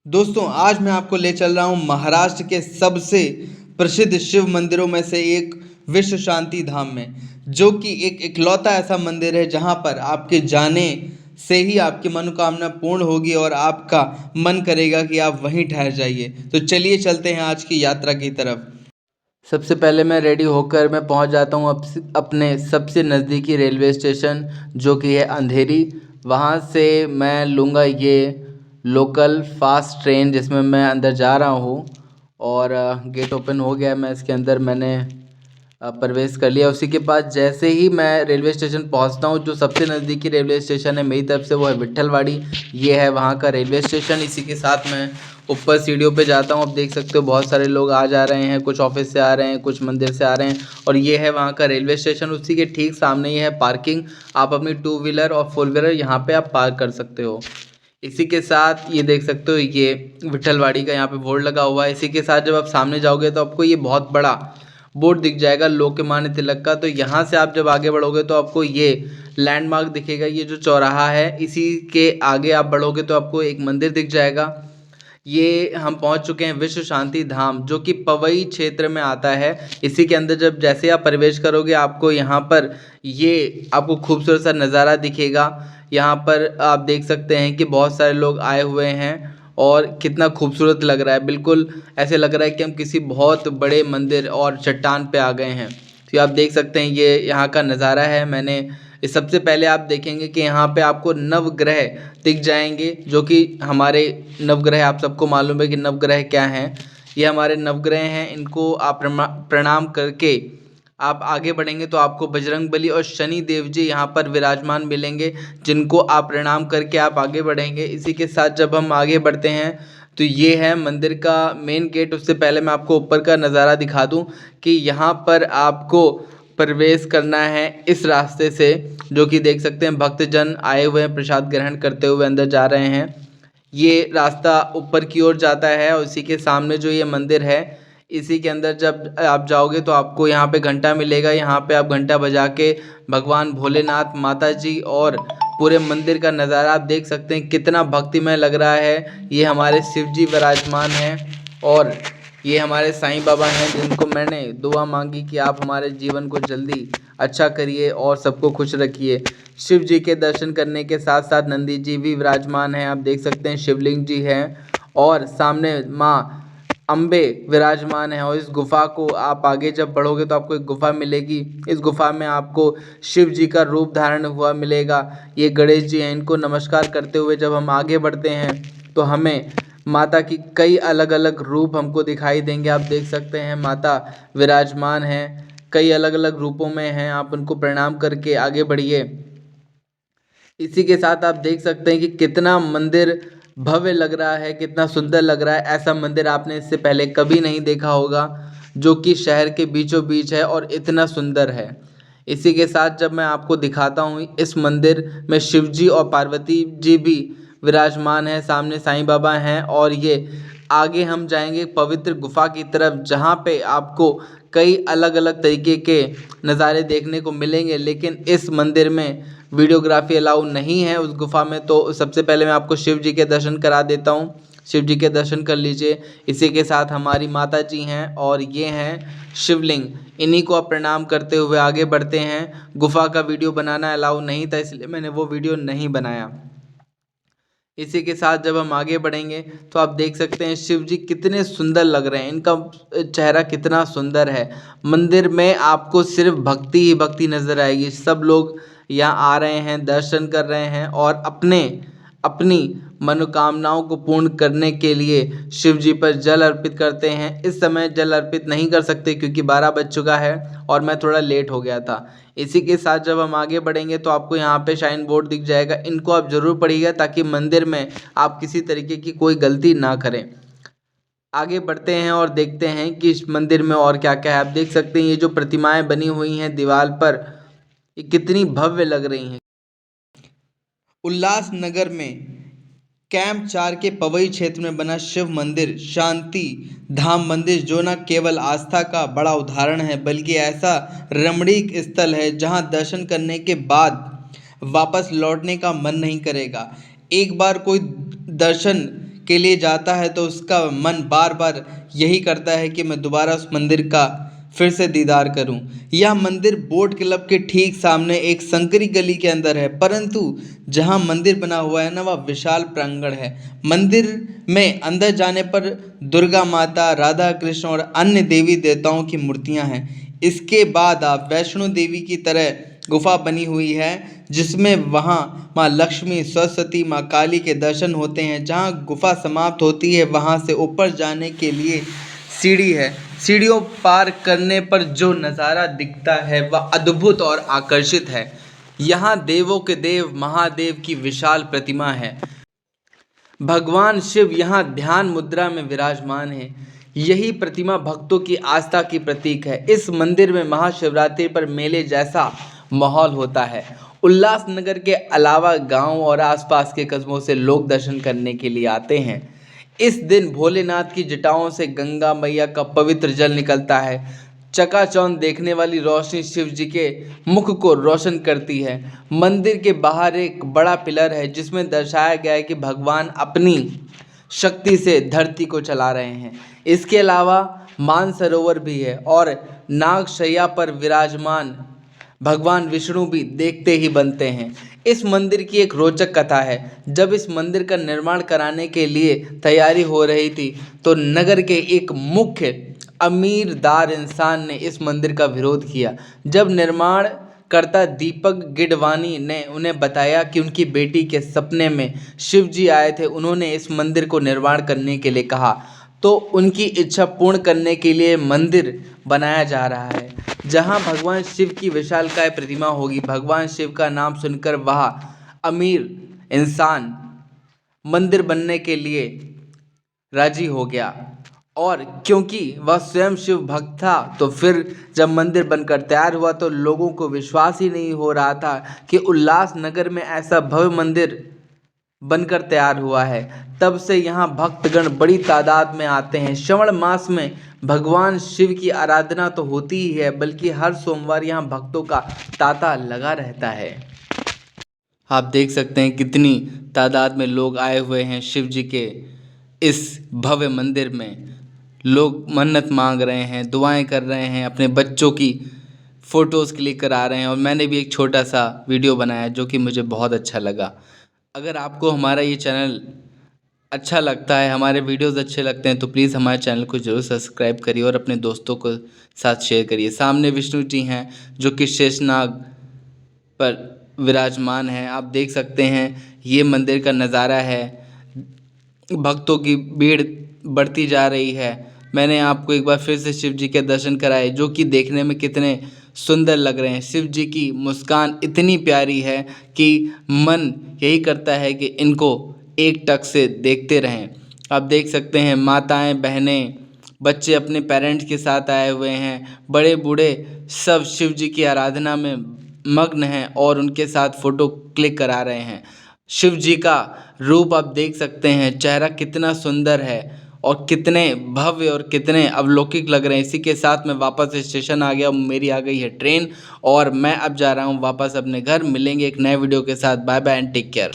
दोस्तों आज मैं आपको ले चल रहा हूँ महाराष्ट्र के सबसे प्रसिद्ध शिव मंदिरों में से एक विश्व शांति धाम में, जो कि एक इकलौता ऐसा मंदिर है जहाँ पर आपके जाने से ही आपकी मनोकामना पूर्ण होगी और आपका मन करेगा कि आप वहीं ठहर जाइए। तो चलिए चलते हैं आज की यात्रा की तरफ। सबसे पहले मैं रेडी होकर मैं पहुंच जाता हूं अपने सबसे नज़दीकी रेलवे स्टेशन, जो कि है अंधेरी। वहां से मैं लूँगा ये लोकल फास्ट ट्रेन जिसमें मैं अंदर जा रहा हूं। और गेट ओपन हो गया, मैं इसके अंदर मैंने प्रवेश कर लिया। उसी के बाद जैसे ही मैं रेलवे स्टेशन पहुंचता हूं, जो सबसे नज़दीकी रेलवे स्टेशन है मेरी तरफ से वो है विट्ठलवाड़ी। ये है वहां का रेलवे स्टेशन। इसी के साथ मैं ऊपर सीढ़ियों पे जाता हूँ। आप देख सकते हो बहुत सारे लोग आ जा रहे हैं, कुछ ऑफिस से आ रहे हैं, कुछ मंदिर से आ रहे हैं। और ये है वहाँ का रेलवे स्टेशन। उसी के ठीक सामने ये है पार्किंग। आप अपनी टू व्हीलर और फोर व्हीलर यहाँ पे आप पार्क कर सकते हो। इसी के साथ ये देख सकते हो ये विट्ठलवाड़ी का यहाँ पे बोर्ड लगा हुआ है। इसी के साथ जब आप सामने जाओगे तो आपको ये बहुत बड़ा बोर्ड दिख जाएगा लोकमान्य तिलक का। तो यहाँ से आप जब आगे बढ़ोगे तो आपको ये लैंडमार्क दिखेगा, ये जो चौराहा है। इसी के आगे आप बढ़ोगे तो आपको एक मंदिर दिख जाएगा। ये हम पहुंच चुके हैं विश्व शांति धाम, जो कि पवई क्षेत्र में आता है। इसी के अंदर जब जैसे आप प्रवेश करोगे आपको यहाँ पर ये आपको खूबसूरत सा नज़ारा दिखेगा। यहाँ पर आप देख सकते हैं कि बहुत सारे लोग आए हुए हैं और कितना खूबसूरत लग रहा है। बिल्कुल ऐसे लग रहा है कि हम किसी बहुत बड़े मंदिर और चट्टान पे आ गए हैं। तो आप देख सकते हैं ये यहाँ का नज़ारा है। मैंने इस सबसे पहले आप देखेंगे कि यहाँ पे आपको नवग्रह दिख जाएंगे, जो कि हमारे नवग्रह, आप सबको मालूम है कि नवग्रह क्या हैं। ये हमारे नवग्रह हैं। इनको आप प्रणाम करके आप आगे बढ़ेंगे तो आपको बजरंगबली और शनि देव जी यहाँ पर विराजमान मिलेंगे, जिनको आप प्रणाम करके आप आगे बढ़ेंगे। इसी के साथ जब हम आगे बढ़ते हैं तो ये है मंदिर का मेन गेट। उससे पहले मैं आपको ऊपर का नज़ारा दिखा दूं कि यहाँ पर आपको प्रवेश करना है इस रास्ते से, जो कि देख सकते हैं भक्तजन आए हुए हैं, प्रसाद ग्रहण करते हुए अंदर जा रहे हैं। ये रास्ता ऊपर की ओर जाता है और उसी के सामने जो ये मंदिर है, इसी के अंदर जब आप जाओगे तो आपको यहाँ पे घंटा मिलेगा। यहाँ पे आप घंटा बजा के भगवान भोलेनाथ, माता जी और पूरे मंदिर का नज़ारा आप देख सकते हैं। कितना भक्तिमय लग रहा है। ये हमारे शिव जी विराजमान हैं और ये हमारे साईं बाबा हैं, जिनको मैंने दुआ मांगी कि आप हमारे जीवन को जल्दी अच्छा करिए और सबको खुश रखिए। शिव जी के दर्शन करने के साथ साथ नंदी जी भी विराजमान हैं। आप देख सकते हैं शिवलिंग जी हैं और सामने माँ अम्बे विराजमान है। और इस गुफा को आप आगे जब बढ़ोगे तो आपको एक गुफा मिलेगी। इस गुफा में आपको शिव जी का रूप धारण हुआ मिलेगा। ये गणेश जी हैं। इनको नमस्कार करते हुए जब हम आगे बढ़ते हैं तो हमें माता की कई अलग अलग रूप हमको दिखाई देंगे। आप देख सकते हैं माता विराजमान हैं, कई अलग अलग रूपों में हैं। आप उनको प्रणाम करके आगे बढ़िए। इसी के साथ आप देख सकते हैं कि कितना मंदिर भव्य लग रहा है, कितना सुंदर लग रहा है। ऐसा मंदिर आपने इससे पहले कभी नहीं देखा होगा, जो कि शहर के बीचों बीच है और इतना सुंदर है। इसी के साथ जब मैं आपको दिखाता हूँ, इस मंदिर में शिव जी और पार्वती जी भी विराजमान हैं। सामने साईं बाबा हैं और ये आगे हम जाएंगे पवित्र गुफा की तरफ, जहाँ पे आपको कई अलग अलग तरीके के नज़ारे देखने को मिलेंगे। लेकिन इस मंदिर में वीडियोग्राफी अलाउ नहीं है उस गुफा में। तो सबसे पहले मैं आपको शिव जी के दर्शन करा देता हूँ। शिव जी के दर्शन कर लीजिए। इसी के साथ हमारी माता जी हैं और ये हैं शिवलिंग। इन्हीं को आप प्रणाम करते हुए आगे बढ़ते हैं। गुफा का वीडियो बनाना अलाउ नहीं था, इसलिए मैंने वो वीडियो नहीं बनाया। इसी के साथ जब हम आगे बढ़ेंगे तो आप देख सकते हैं शिव जी कितने सुंदर लग रहे हैं। इनका चेहरा कितना सुंदर है। मंदिर में आपको सिर्फ भक्ति ही भक्ति नजर आएगी। सब लोग यहाँ आ रहे हैं, दर्शन कर रहे हैं और अपनी मनोकामनाओं को पूर्ण करने के लिए शिव जी पर जल अर्पित करते हैं। इस समय जल अर्पित नहीं कर सकते क्योंकि 12 बज चुका है और मैं थोड़ा लेट हो गया था। इसी के साथ जब हम आगे बढ़ेंगे तो आपको यहाँ पे शाइन बोर्ड दिख जाएगा। इनको आप जरूर पढ़िएगा ताकि मंदिर में आप किसी तरीके की कोई गलती ना करें। आगे बढ़ते हैं और देखते हैं कि इस मंदिर में और क्या क्या है। आप देख सकते हैं ये जो प्रतिमाएं बनी हुई हैं दीवार पर, ये कितनी भव्य लग रही हैं। उल्लासनगर में कैंप 4 के पवई क्षेत्र में बना शिव मंदिर शांति धाम मंदिर, जो न केवल आस्था का बड़ा उदाहरण है बल्कि ऐसा रमणीक स्थल है जहां दर्शन करने के बाद वापस लौटने का मन नहीं करेगा। एक बार कोई दर्शन के लिए जाता है तो उसका मन बार बार यही करता है कि मैं दोबारा उस मंदिर का फिर से दीदार करूं। यह मंदिर बोट क्लब के ठीक सामने एक संकरी गली के अंदर है, परंतु जहां मंदिर बना हुआ है ना, वह विशाल प्रांगण है। मंदिर में अंदर जाने पर दुर्गा माता, राधा कृष्ण और अन्य देवी देवताओं की मूर्तियां हैं। इसके बाद आप वैष्णो देवी की तरह गुफा बनी हुई है, जिसमें वहां माँ लक्ष्मी, सरस्वती, माँ काली के दर्शन होते हैं। जहां गुफा समाप्त होती है वहां से ऊपर जाने के लिए सीढ़ी है। सीढ़ियों पार करने पर जो नज़ारा दिखता है वह अद्भुत और आकर्षित है। यहाँ देवों के देव महादेव की विशाल प्रतिमा है। भगवान शिव यहाँ ध्यान मुद्रा में विराजमान है। यही प्रतिमा भक्तों की आस्था की प्रतीक है। इस मंदिर में महाशिवरात्रि पर मेले जैसा माहौल होता है। उल्लासनगर के अलावा गांव और आसपास के कस्बों से लोग दर्शन करने के लिए आते हैं। इस दिन भोलेनाथ की जटाओं से गंगा मैया का पवित्र जल निकलता है। चकाचौंध देखने वाली रोशनी शिव जी के मुख को रोशन करती है। मंदिर के बाहर एक बड़ा पिलर है जिसमें दर्शाया गया है कि भगवान अपनी शक्ति से धरती को चला रहे हैं। इसके अलावा मानसरोवर भी है और नागशैया पर विराजमान भगवान विष्णु भी देखते ही बनते हैं। इस मंदिर की एक रोचक कथा है। जब इस मंदिर का निर्माण कराने के लिए तैयारी हो रही थी तो नगर के एक मुख्य अमीरदार इंसान ने इस मंदिर का विरोध किया। जब निर्माणकर्ता दीपक गिडवानी ने उन्हें बताया कि उनकी बेटी के सपने में शिव जी आए थे, उन्होंने इस मंदिर को निर्माण करने के लिए कहा, तो उनकी इच्छा पूर्ण करने के लिए मंदिर बनाया जा रहा है जहां भगवान शिव की विशालकाय प्रतिमा होगी। भगवान शिव का नाम सुनकर वह अमीर इंसान मंदिर बनने के लिए राजी हो गया, और क्योंकि वह स्वयं शिव भक्त था तो फिर जब मंदिर बनकर तैयार हुआ तो लोगों को विश्वास ही नहीं हो रहा था कि उल्लासनगर में ऐसा भव्य मंदिर बनकर तैयार हुआ है। तब से यहाँ भक्तगण बड़ी तादाद में आते हैं। श्रावण मास में भगवान शिव की आराधना तो होती ही है, बल्कि हर सोमवार यहाँ भक्तों का तांता लगा रहता है। आप देख सकते हैं कितनी तादाद में लोग आए हुए हैं शिव जी के इस भव्य मंदिर में। लोग मन्नत मांग रहे हैं, दुआएं कर रहे हैं, अपने बच्चों की फ़ोटोज़ क्लिक करा रहे हैं, और मैंने भी एक छोटा सा वीडियो बनाया जो कि मुझे बहुत अच्छा लगा। अगर आपको हमारा ये चैनल अच्छा लगता है, हमारे वीडियोस अच्छे लगते हैं, तो प्लीज़ हमारे चैनल को ज़रूर सब्सक्राइब करिए और अपने दोस्तों को साथ शेयर करिए। सामने विष्णु जी हैं जो कि शेषनाग पर विराजमान हैं। आप देख सकते हैं ये मंदिर का नज़ारा है। भक्तों की भीड़ बढ़ती जा रही है। मैंने आपको एक बार फिर से शिव जी के दर्शन कराए जो कि देखने में कितने सुंदर लग रहे हैं। शिव जी की मुस्कान इतनी प्यारी है कि मन यही करता है कि इनको एक टक से देखते रहें। आप देख सकते हैं माताएं, बहनें, बच्चे अपने पेरेंट्स के साथ आए हुए हैं। बड़े बूढ़े सब शिव जी की आराधना में मग्न हैं और उनके साथ फ़ोटो क्लिक करा रहे हैं। शिव जी का रूप आप देख सकते हैं, चेहरा कितना सुंदर है और कितने भव्य और कितने अलौकिक लग रहे हैं। इसी के साथ मैं वापस स्टेशन आ गया, मेरी आ गई है ट्रेन और मैं अब जा रहा हूँ वापस अपने घर। मिलेंगे एक नए वीडियो के साथ। Bye bye and take care.